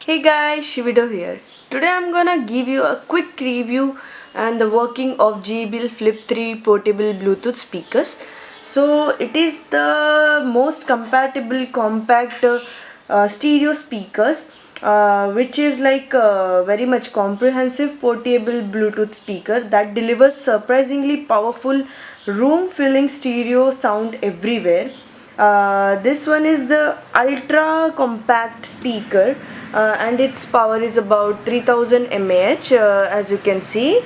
Hey guys, Shivido here. Today I'm gonna give you a quick review and the working of JBL Flip 3 portable Bluetooth speakers. So it is the most compatible compact stereo speakers, which is like a very much comprehensive portable Bluetooth speaker that delivers surprisingly powerful room filling stereo sound everywhere. This one is the ultra compact speaker, and its power is about 3000 mAh, as you can see,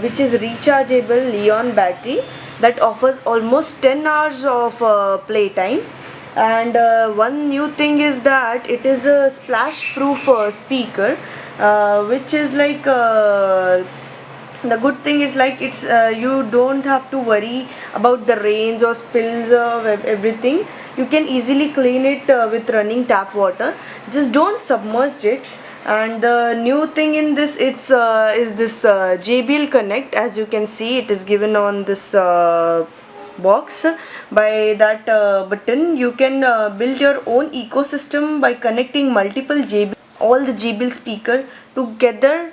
which is rechargeable Li-ion battery that offers almost 10 hours of playtime. And one new thing is that it is a splash proof speaker, which is like the good thing is like it's you don't have to worry about the rains or spills of everything. You can easily clean it with running tap water. Just don't submerge it. And the new thing in this it's is this JBL Connect. As you can see, it is given on this box. By that button you can build your own ecosystem by connecting multiple JBL, all the JBL speaker together,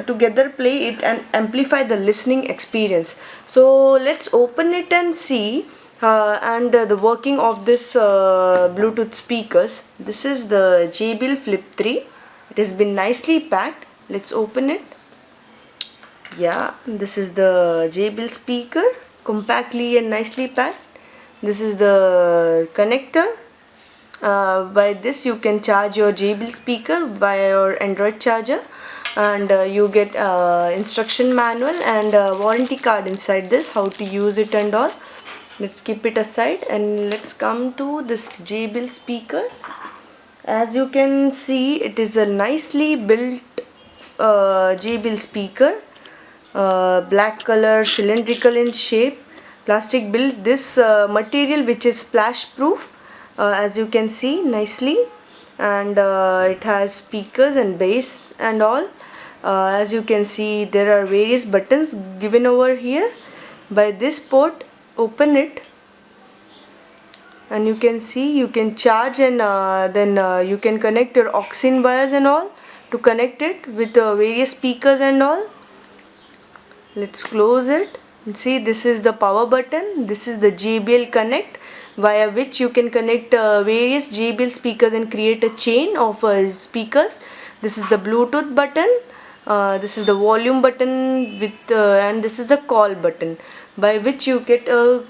together play it and amplify the listening experience. So let's open it and see and the working of this Bluetooth speakers. This is the JBL Flip 3. It has been nicely packed. Let's open it. Yeah, this is the JBL speaker, compactly and nicely packed. This is the connector. By this you can charge your JBL speaker via your Android charger, and you get instruction manual and warranty card inside this, how to use it and all. Let's keep it aside and let's come to this JBL speaker. As you can see, it is a nicely built JBL speaker, black color, cylindrical in shape, plastic build. This material which is splash proof, as you can see nicely, and it has speakers and bass and all. As you can see, there are various buttons given over here. By this port, open it and you can see you can charge, and then you can connect your aux wires and all to connect it with various speakers and all. Let's close it and see, this is the power button. This is the JBL Connect, via which you can connect various JBL speakers and create a chain of speakers. This is the Bluetooth button. This is the volume button with and this is the call button, by which you get a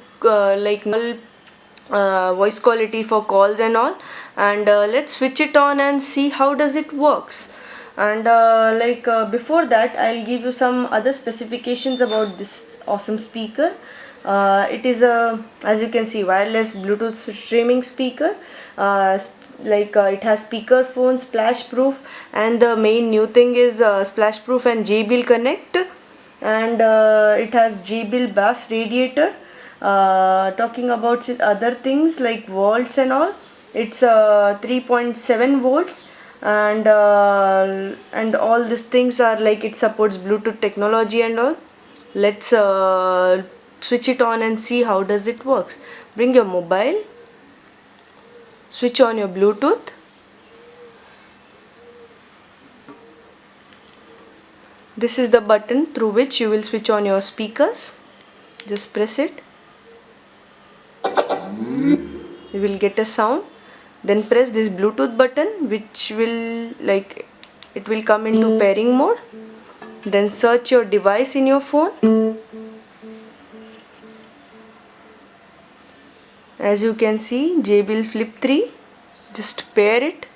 voice quality for calls and all. And let's switch it on and see how does it works. And before that, I'll give you some other specifications about this awesome speaker. It is a, as you can see, wireless Bluetooth streaming speaker. It has speaker phone, splash proof, and the main new thing is splash proof and JBL Connect. And it has JBL bass radiator. Talking about other things like volts and all, it's 3.7 volts, and all these things are like it supports Bluetooth technology and all. Let's switch it on and see how does it works. Bring your mobile, switch on your Bluetooth. This is the button through which you will switch on your speakers. Just press it. You will get a sound. Then press this Bluetooth button, which will it will come into pairing mode. Then search your device in your phone. As you can see, JBL Flip 3. Just pair it.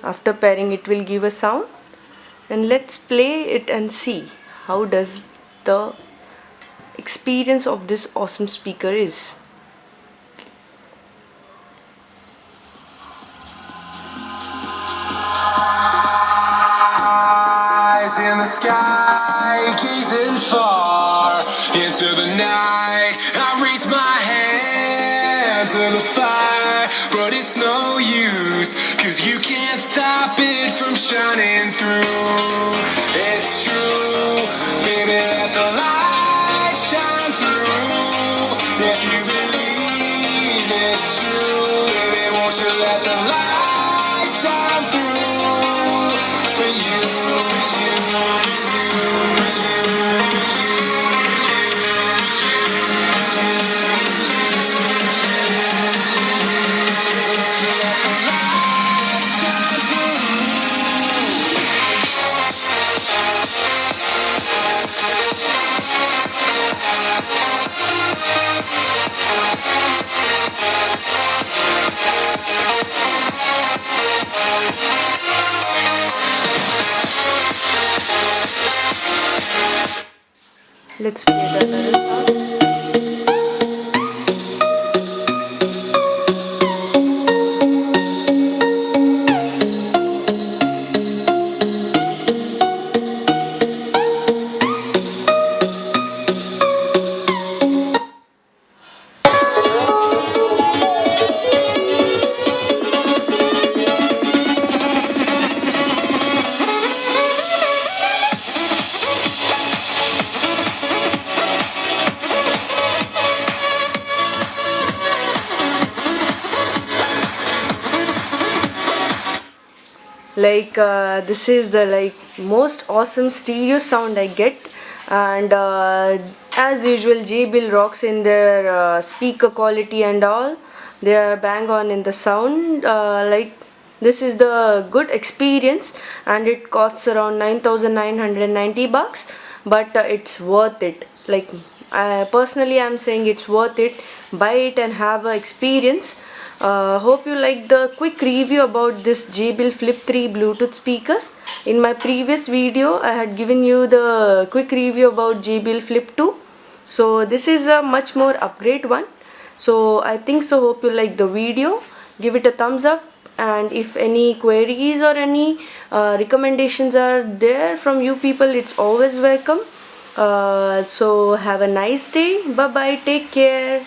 After pairing, it will give a sound. And let's play it and see how does the experience of this awesome speaker is. Eyes in the sky, gazing far into the night. I raise my hand to the fire, but it's no use, 'cause you can't stop it from shining through. It's true, baby, let the light shine through. If you believe it's true. Let's play the another sound. Like this is the like most awesome stereo sound I get, and as usual JBL rocks in their speaker quality and all. They are bang on in the sound. Like this is the good experience, and it costs around 9,990 bucks, but it's worth it. Like personally I'm saying it's worth it. Buy it and have a experience. Hope you like the quick review about this JBL Flip 3 Bluetooth speakers. In my previous video I had given you the quick review about JBL Flip 2. So this is a much more upgrade one. So I think so. Hope you like the video. Give it a thumbs up, and if any queries or any recommendations are there from you people, it's always welcome. So have a nice day. Bye bye. Take care.